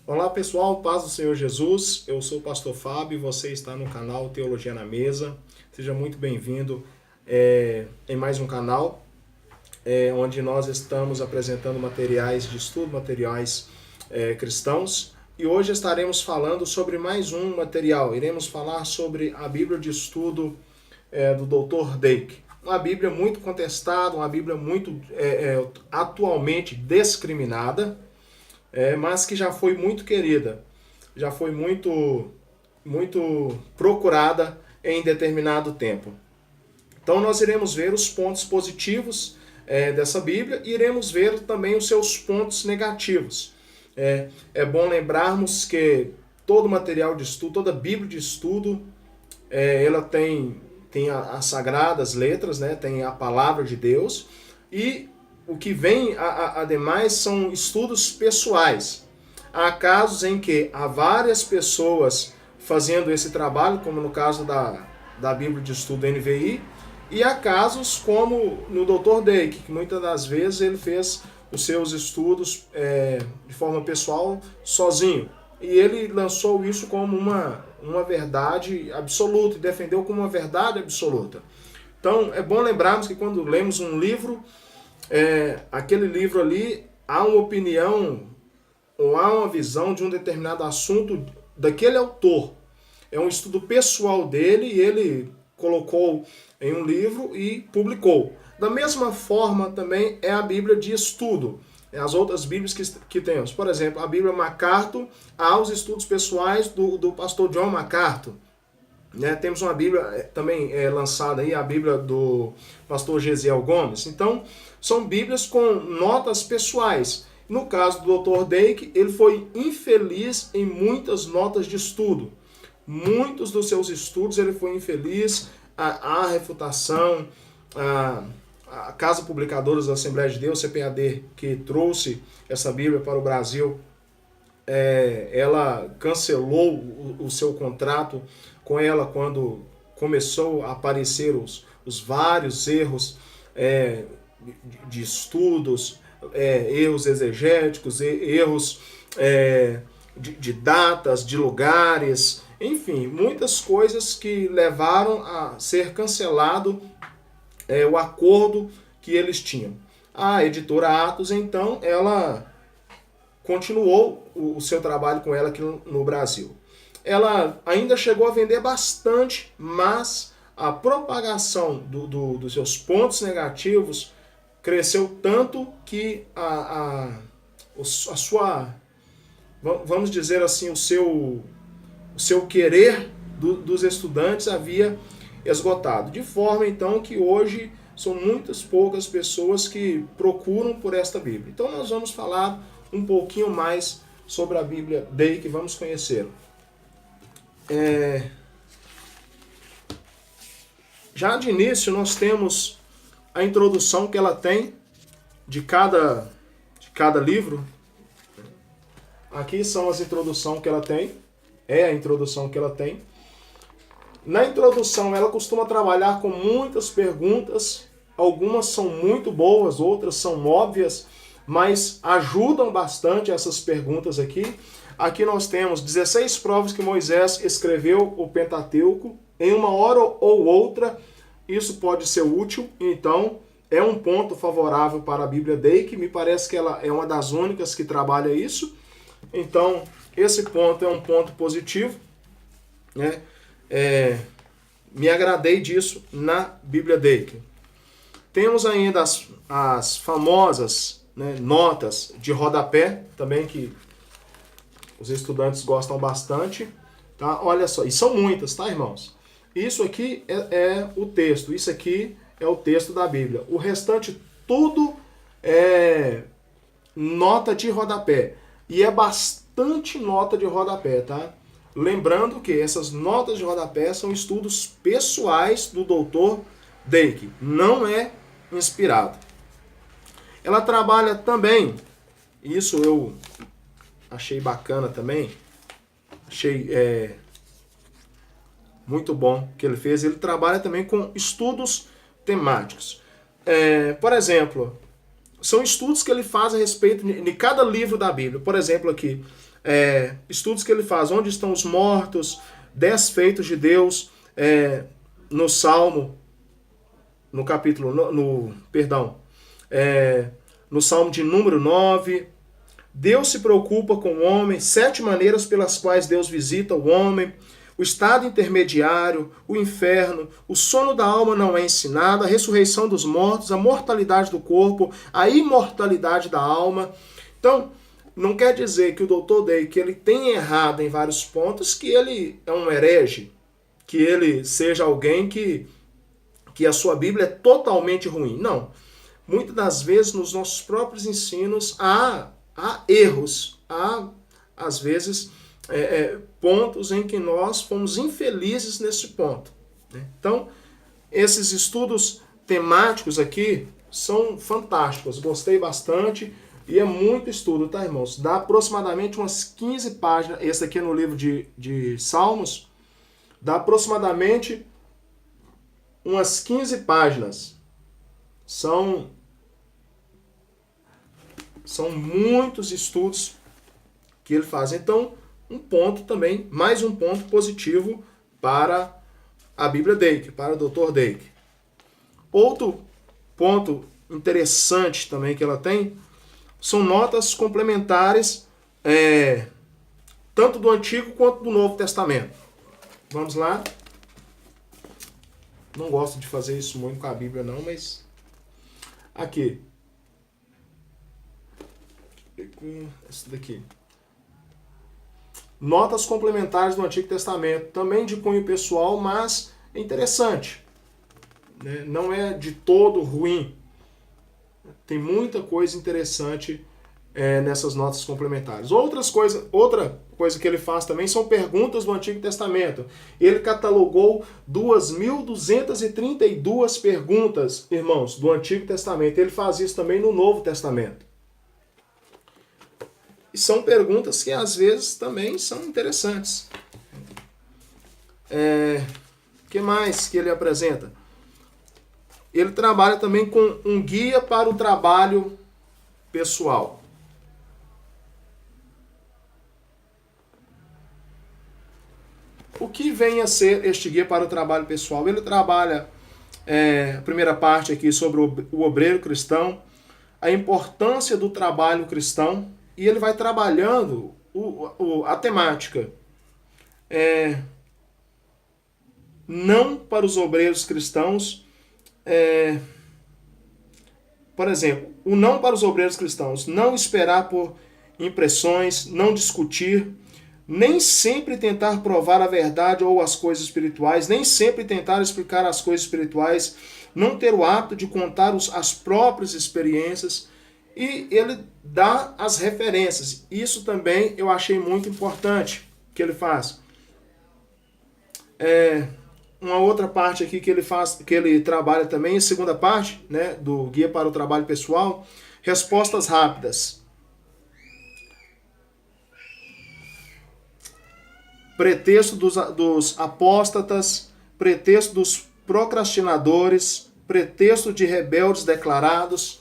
Olá pessoal, paz do Senhor Jesus, eu sou o pastor Fábio e você está no canal Teologia na Mesa. Seja muito bem-vindo em mais um canal onde nós estamos apresentando materiais de estudo, materiais cristãos. E hoje estaremos falando sobre mais um material. Iremos falar sobre a Bíblia de Estudo do Dr. Dake. Uma Bíblia muito contestada, uma Bíblia muito atualmente discriminada, mas que já foi muito querida, já foi muito procurada em determinado tempo. Então nós iremos ver os pontos positivos dessa Bíblia e iremos ver também os seus pontos negativos. É bom lembrarmos que todo material de estudo, toda Bíblia de estudo, ela tem as sagradas letras, né? Tem a palavra de Deus, e o que vem ademais são estudos pessoais. Há casos em que há várias pessoas fazendo esse trabalho, como no caso da Bíblia de Estudo NVI, e há casos como no Dr. Dake, que muitas das vezes ele fez os seus estudos de forma pessoal sozinho. E ele lançou isso como uma verdade absoluta, e defendeu como uma verdade absoluta. Então é bom lembrarmos que quando lemos um livro, aquele livro ali, há uma opinião ou há uma visão de um determinado assunto daquele autor. É um estudo pessoal dele e ele colocou em um livro e publicou. Da mesma forma também é a Bíblia de estudo. As outras Bíblias que temos. Por exemplo, a Bíblia MacArthur, há os estudos pessoais do pastor John MacArthur. Temos uma Bíblia também lançada aí, a Bíblia do pastor Gesiel Gomes. Então, são Bíblias com notas pessoais. No caso do Dr. Dake, ele foi infeliz em muitas notas de estudo. Muitos dos seus estudos ele foi infeliz. A refutação, a Casa Publicadora da Assembleia de Deus, CPAD, que trouxe essa Bíblia para o Brasil, ela cancelou o seu contrato com ela quando começou a aparecer os vários erros de estudos, erros exegéticos, erros de datas, de lugares, enfim, muitas coisas que levaram a ser cancelado o acordo que eles tinham. A editora Atos, então, ela continuou o seu trabalho com ela aqui no Brasil. Ela ainda chegou a vender bastante, mas a propagação dos seus pontos negativos cresceu tanto que a sua, vamos dizer assim, o seu querer dos estudantes havia esgotado. De forma, então, que hoje são muitas poucas pessoas que procuram por esta Bíblia. Então nós vamos falar um pouquinho mais sobre a Bíblia Dake, vamos conhecê-la. Já de início nós temos a introdução que ela tem de cada livro. Aqui são as introduções que ela tem. É a introdução que ela tem. Na introdução ela costuma trabalhar com muitas perguntas. Algumas são muito boas, outras são óbvias, mas ajudam bastante essas perguntas aqui. Aqui nós temos 16 provas que Moisés escreveu o Pentateuco em uma hora ou outra. Isso pode ser útil, então é um ponto favorável para a Bíblia Dake. Me parece que ela é uma das únicas que trabalha isso. Então, esse ponto é um ponto positivo, né? Me agradei disso na Bíblia Dake. Temos ainda as famosas, né, notas de rodapé, também que os estudantes gostam bastante. Tá? Olha só, e são muitas, tá, irmãos? Isso aqui é o texto, isso aqui é o texto da Bíblia. O restante tudo é nota de rodapé. E é bastante nota de rodapé, tá? Lembrando que essas notas de rodapé são estudos pessoais do Dr. Dake, não é inspirado. Ela trabalha também, isso eu achei bacana também, achei muito bom que ele fez. Ele trabalha também com estudos temáticos. Por exemplo, são estudos que ele faz a respeito de cada livro da Bíblia. Por exemplo, aqui, estudos que ele faz, onde estão os mortos, 10 feitos de Deus, no Salmo, no capítulo, no Salmo de número 9, Deus se preocupa com o homem, 7 maneiras pelas quais Deus visita o homem, o estado intermediário, o inferno, o sono da alma não é ensinado, a ressurreição dos mortos, a mortalidade do corpo, a imortalidade da alma. Então, não quer dizer que o Dr. Dake ele tenha errado em vários pontos, que ele é um herege, que ele seja alguém que a sua Bíblia é totalmente ruim. Não. Muitas das vezes, nos nossos próprios ensinos, há erros, há, às vezes, pontos em que nós fomos infelizes nesse ponto. Né? Então, esses estudos temáticos aqui são fantásticos, gostei bastante e é muito estudo, tá, irmãos? Dá aproximadamente umas 15 páginas, esse aqui é no livro de Salmos, dá aproximadamente umas 15 páginas. São muitos estudos que ele faz. Então, um ponto também, mais um ponto positivo para a Bíblia Dake, para o Dr. Dake. Outro ponto interessante também que ela tem são notas complementares, tanto do Antigo quanto do Novo Testamento. Vamos lá. Não gosto de fazer isso muito com a Bíblia não, mas aqui. Esse daqui. Notas complementares do Antigo Testamento, também de cunho pessoal, mas é interessante. Né? Não é de todo ruim. Tem muita coisa interessante nessas notas complementares. Outra coisa que ele faz também são perguntas do Antigo Testamento. Ele catalogou 2.232 perguntas, irmãos, do Antigo Testamento. Ele faz isso também no Novo Testamento. E são perguntas que às vezes também são interessantes. Que mais que ele apresenta? Ele trabalha também com um guia para o trabalho pessoal. O que vem a ser este guia para o trabalho pessoal? Ele trabalha a primeira parte aqui sobre o obreiro cristão, a importância do trabalho cristão, e ele vai trabalhando a temática. Não para os obreiros cristãos. Por exemplo, o não para os obreiros cristãos. Não esperar por impressões, não discutir, nem sempre tentar provar a verdade ou as coisas espirituais, nem sempre tentar explicar as coisas espirituais, não ter o hábito de contar as próprias experiências. E ele dá as referências. Isso também eu achei muito importante que ele faz. Uma outra parte aqui que ele faz, que ele trabalha também, a segunda parte, né, do guia para o trabalho pessoal, respostas rápidas. Pretexto dos apóstatas, pretexto dos procrastinadores, pretexto de rebeldes declarados,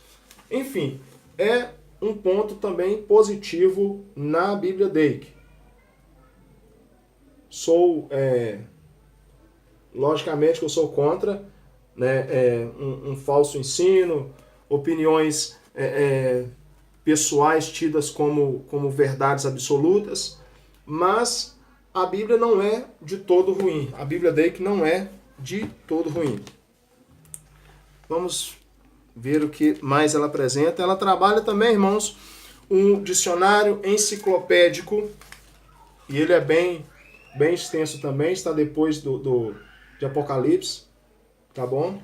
enfim. É um ponto também positivo na Bíblia Dake. Logicamente que eu sou contra, né, um falso ensino, opiniões pessoais tidas como verdades absolutas, mas a Bíblia não é de todo ruim. A Bíblia Dake não é de todo ruim. Vamos ver o que mais ela apresenta. Ela trabalha também, irmãos, um dicionário enciclopédico, e ele é bem extenso também, está depois de Apocalipse, tá bom?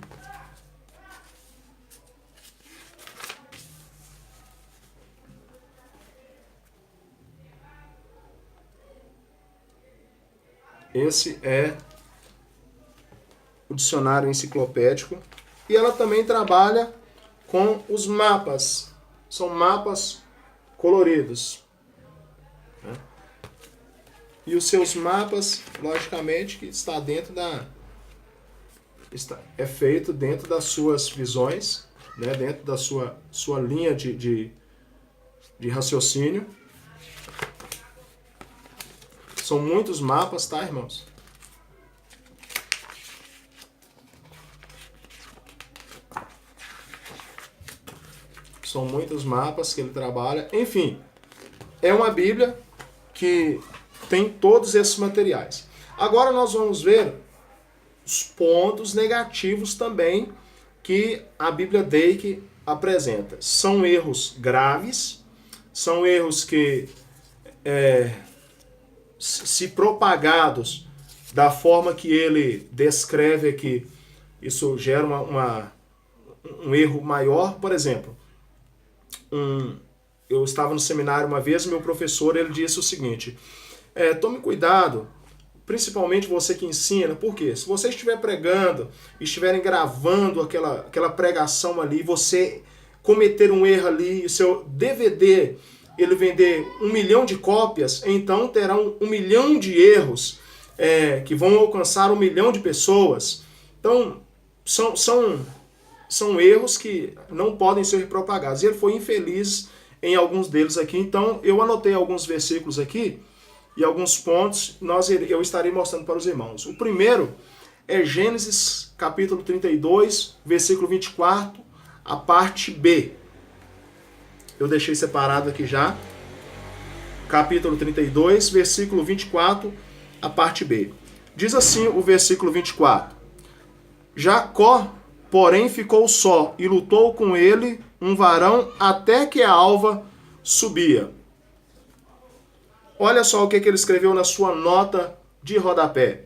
Esse é o dicionário enciclopédico, e ela também trabalha com os mapas. São mapas coloridos. Né? E os seus mapas, logicamente, que é feito dentro das suas visões. né, dentro da sua linha de raciocínio. São muitos mapas, tá, irmãos? São muitos mapas que ele trabalha. Enfim, é uma Bíblia que tem todos esses materiais. Agora nós vamos ver os pontos negativos também que a Bíblia Dake apresenta. São erros graves, são erros que, se propagados da forma que ele descreve aqui, isso gera um erro maior. Por exemplo, eu estava no seminário uma vez, meu professor ele disse o seguinte: tome cuidado, principalmente você que ensina, porque se você estiver pregando, estiverem gravando aquela pregação ali, você cometer um erro ali, e seu DVD ele vender 1 milhão de cópias, então terão 1 milhão de erros que vão alcançar 1 milhão de pessoas. Então, são erros que não podem ser propagados. E ele foi infeliz em alguns deles aqui. Então, eu anotei alguns versículos aqui e alguns pontos eu estarei mostrando para os irmãos. O primeiro é Gênesis capítulo 32, versículo 24, a parte B. Eu deixei separado aqui já. Capítulo 32, versículo 24, a parte B. Diz assim o versículo 24: Jacó, porém, ficou só, e lutou com ele um varão até que a alva subia. Olha só o que ele escreveu na sua nota de rodapé.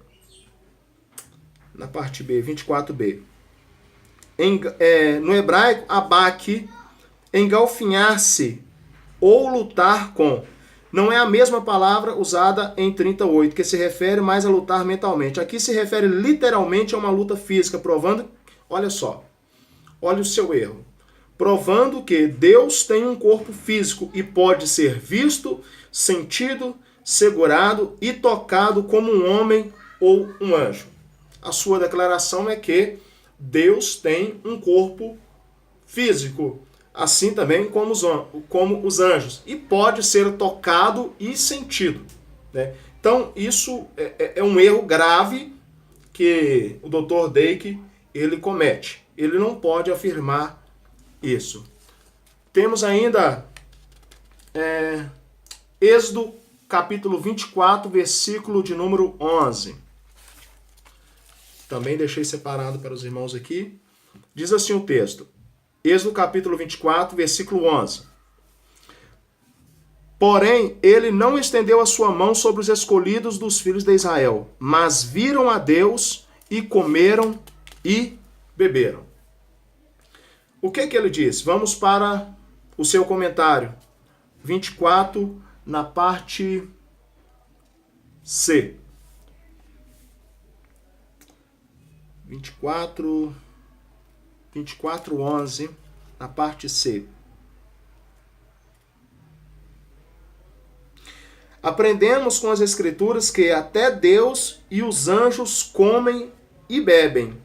Na parte B, 24b. No hebraico, abaque, engalfinhar-se ou lutar com. Não é a mesma palavra usada em 38, que se refere mais a lutar mentalmente. Aqui se refere literalmente a uma luta física, provando, olha só, olha o seu erro. Provando que Deus tem um corpo físico e pode ser visto, sentido, segurado e tocado como um homem ou um anjo. A sua declaração é que Deus tem um corpo físico, assim também como os anjos, e pode ser tocado e sentido, né? Então, isso é um erro grave que o Dr. Dake ele comete. Ele não pode afirmar isso. Temos ainda Êxodo capítulo 24, versículo de número 11. Também deixei separado para os irmãos aqui. Diz assim o texto. Êxodo capítulo 24, versículo 11. Porém, ele não estendeu a sua mão sobre os escolhidos dos filhos de Israel, mas viram a Deus e comeram e beberam. O que ele diz? Vamos para o seu comentário. 24, na parte C. 24, 11, na parte C. Aprendemos com as Escrituras que até Deus e os anjos comem e bebem.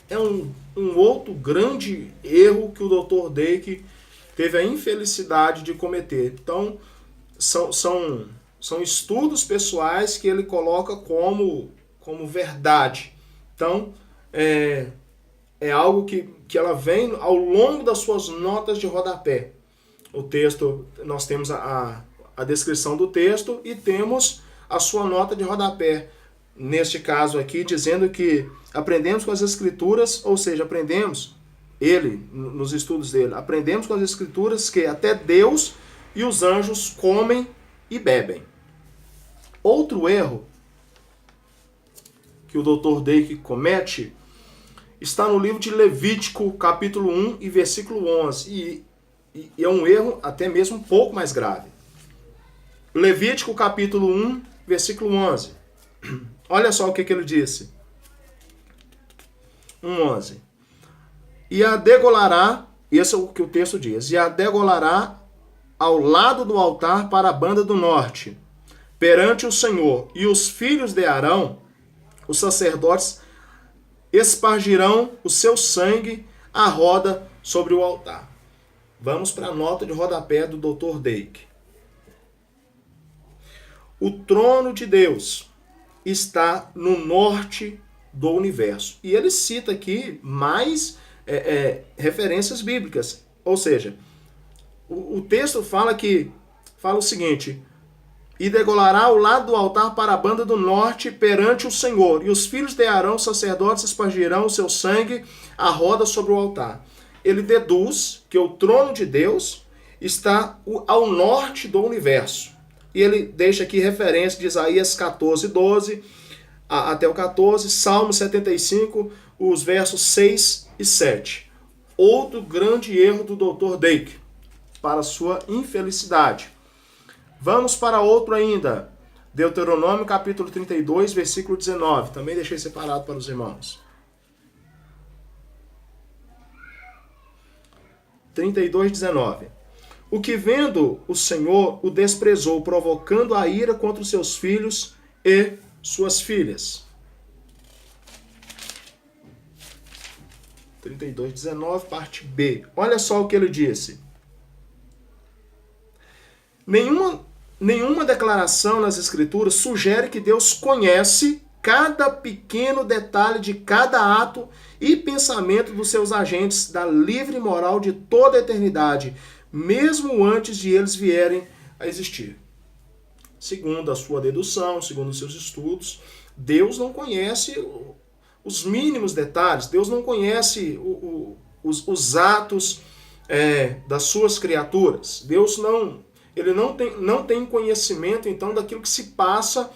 É um outro grande erro que o Dr. Dake teve a infelicidade de cometer. Então, são estudos pessoais que ele coloca como verdade. Então, é algo que ela vem ao longo das suas notas de rodapé. O texto, nós temos a descrição do texto e temos a sua nota de rodapé. Neste caso aqui, dizendo que aprendemos com as Escrituras, ou seja, aprendemos, ele, nos estudos dele, aprendemos com as Escrituras que até Deus e os anjos comem e bebem. Outro erro que o Dr. Dake comete está no livro de Levítico, capítulo 1 e versículo 11. E é um erro até mesmo um pouco mais grave. Levítico, capítulo 1, versículo 11. Olha só o que ele disse. 1:11. E a degolará, esse é o que o texto diz, e a degolará ao lado do altar para a banda do norte, perante o Senhor, e os filhos de Arão, os sacerdotes, espargirão o seu sangue a roda sobre o altar. Vamos para a nota de rodapé do Dr. Dake. O trono de Deus está no norte do universo. E ele cita aqui mais referências bíblicas. Ou seja, o texto fala o seguinte: e degolará o lado do altar para a banda do norte perante o Senhor, e os filhos de Arão, sacerdotes, espargirão o seu sangue à roda sobre o altar. Ele deduz que o trono de Deus está ao norte do universo. E ele deixa aqui referência de Isaías 14, 12 até o 14, Salmo 75, os versos 6 e 7. Outro grande erro do Dr. Dake, para sua infelicidade. Vamos para outro ainda. Deuteronômio capítulo 32, versículo 19. Também deixei separado para os irmãos. 32, 19. O que vendo o Senhor o desprezou, provocando a ira contra os seus filhos e suas filhas. 32, 19, parte B. Olha só o que ele disse. Nenhuma declaração nas Escrituras sugere que Deus conhece cada pequeno detalhe de cada ato e pensamento dos seus agentes da livre moral de toda a eternidade, mesmo antes de eles vierem a existir. Segundo a sua dedução, segundo os seus estudos, Deus não conhece os mínimos detalhes, Deus não conhece os atos das suas criaturas. Deus não tem conhecimento, então, daquilo que se passa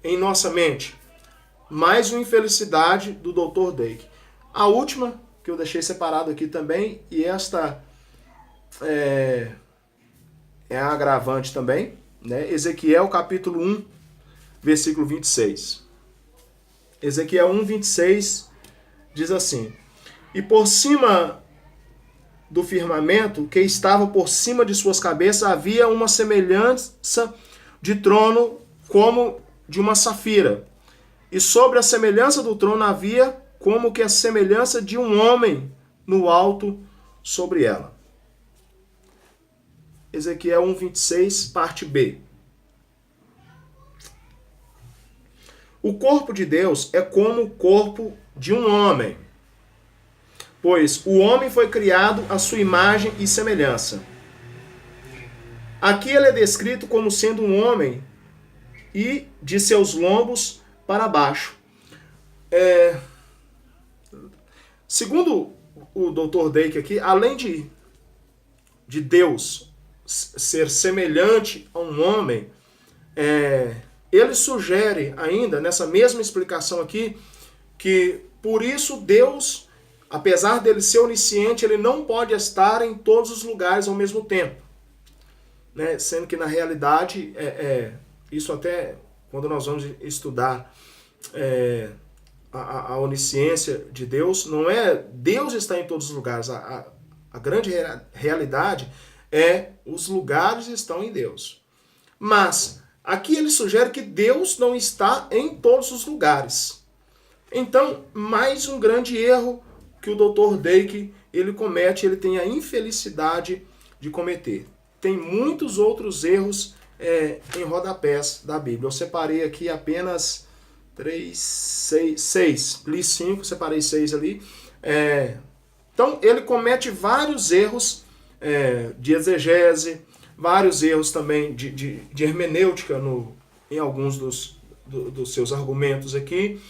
em nossa mente. Mais uma infelicidade do Dr. Dake. A última, que eu deixei separado aqui também, e esta é agravante também, né? Ezequiel capítulo 1, versículo 26. Ezequiel 1, 26 diz assim: e por cima do firmamento, que estava por cima de suas cabeças, havia uma semelhança de trono como de uma safira. E sobre a semelhança do trono havia como que a semelhança de um homem no alto sobre ela. Ezequiel 1, 26, parte B. O corpo de Deus é como o corpo de um homem, pois o homem foi criado à sua imagem e semelhança. Aqui ele é descrito como sendo um homem e de seus lombos para baixo. Segundo o Dr. Dake aqui, além de Deus ser semelhante a um homem, ele sugere ainda, nessa mesma explicação aqui, que por isso Deus, apesar dele ser onisciente, ele não pode estar em todos os lugares ao mesmo tempo. Né? Sendo que na realidade, isso até quando nós vamos estudar a onisciência de Deus, não é Deus está em todos os lugares. A grande realidade é os lugares estão em Deus. Mas aqui ele sugere que Deus não está em todos os lugares. Então, mais um grande erro que o Dr. Dake ele comete, ele tem a infelicidade de cometer. Tem muitos outros erros em rodapés da Bíblia. Eu separei aqui apenas 6, li 5, separei 6 ali. Então, ele comete vários erros de exegese, vários erros também de hermenêutica em alguns dos seus argumentos aqui.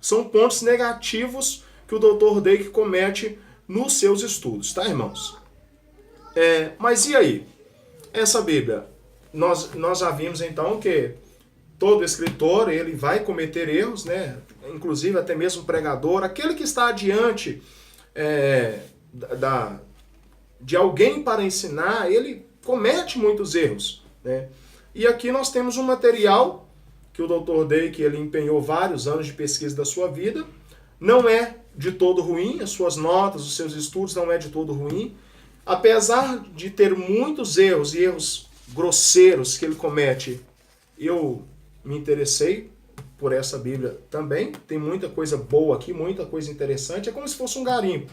São pontos negativos que o Dr. Dake comete nos seus estudos, tá, irmãos? Mas e aí? Essa Bíblia, nós já vimos então que todo escritor ele vai cometer erros, né? Inclusive até mesmo pregador, aquele que está adiante de alguém para ensinar, ele comete muitos erros, né? E aqui nós temos um material que o Dr. Dake ele empenhou vários anos de pesquisa da sua vida. Não é de todo ruim, as suas notas, os seus estudos não é de todo ruim. Apesar de ter muitos erros e erros grosseiros que ele comete, eu me interessei por essa Bíblia também. Tem muita coisa boa aqui, muita coisa interessante. É como se fosse um garimpo.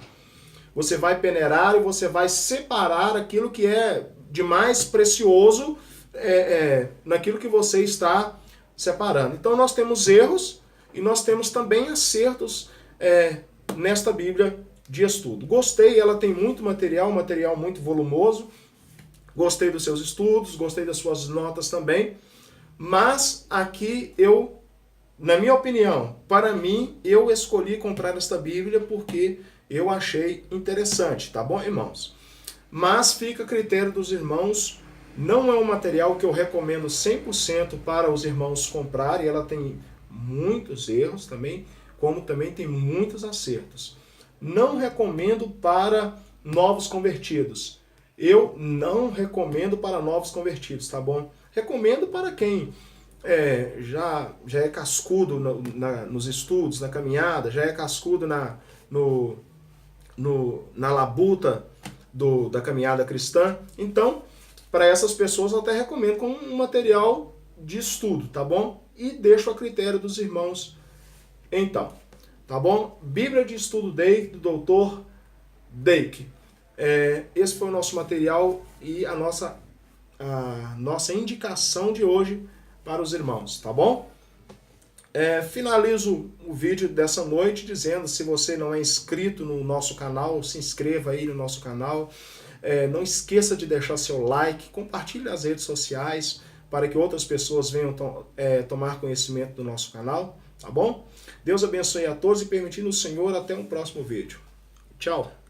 você vai peneirar e você vai separar aquilo que é de mais precioso naquilo que você está separando. Então nós temos erros e nós temos também acertos nesta Bíblia de estudo. Gostei, ela tem muito material, um material muito volumoso. Gostei dos seus estudos, gostei das suas notas também. Mas aqui na minha opinião, para mim, eu escolhi comprar esta Bíblia porque eu achei interessante, tá bom, irmãos? Mas fica a critério dos irmãos. Não é um material que eu recomendo 100% para os irmãos comprarem. Ela tem muitos erros também, como também tem muitos acertos. Não recomendo para novos convertidos. Eu não recomendo para novos convertidos, tá bom? Recomendo para quem já é cascudo nos estudos, na caminhada, já é cascudo na labuta da caminhada cristã. Então, para essas pessoas eu até recomendo como um material de estudo, tá bom? E deixo a critério dos irmãos então, tá bom? Bíblia de Estudo Day, do Dr. Dake. Esse foi o nosso material e a nossa indicação de hoje para os irmãos, tá bom? Finalizo o vídeo dessa noite dizendo, se você não é inscrito no nosso canal, se inscreva aí no nosso canal. Não esqueça de deixar seu like, compartilhe nas redes sociais para que outras pessoas venham tomar conhecimento do nosso canal, tá bom? Deus abençoe a todos e permitindo o Senhor, até um próximo vídeo. Tchau!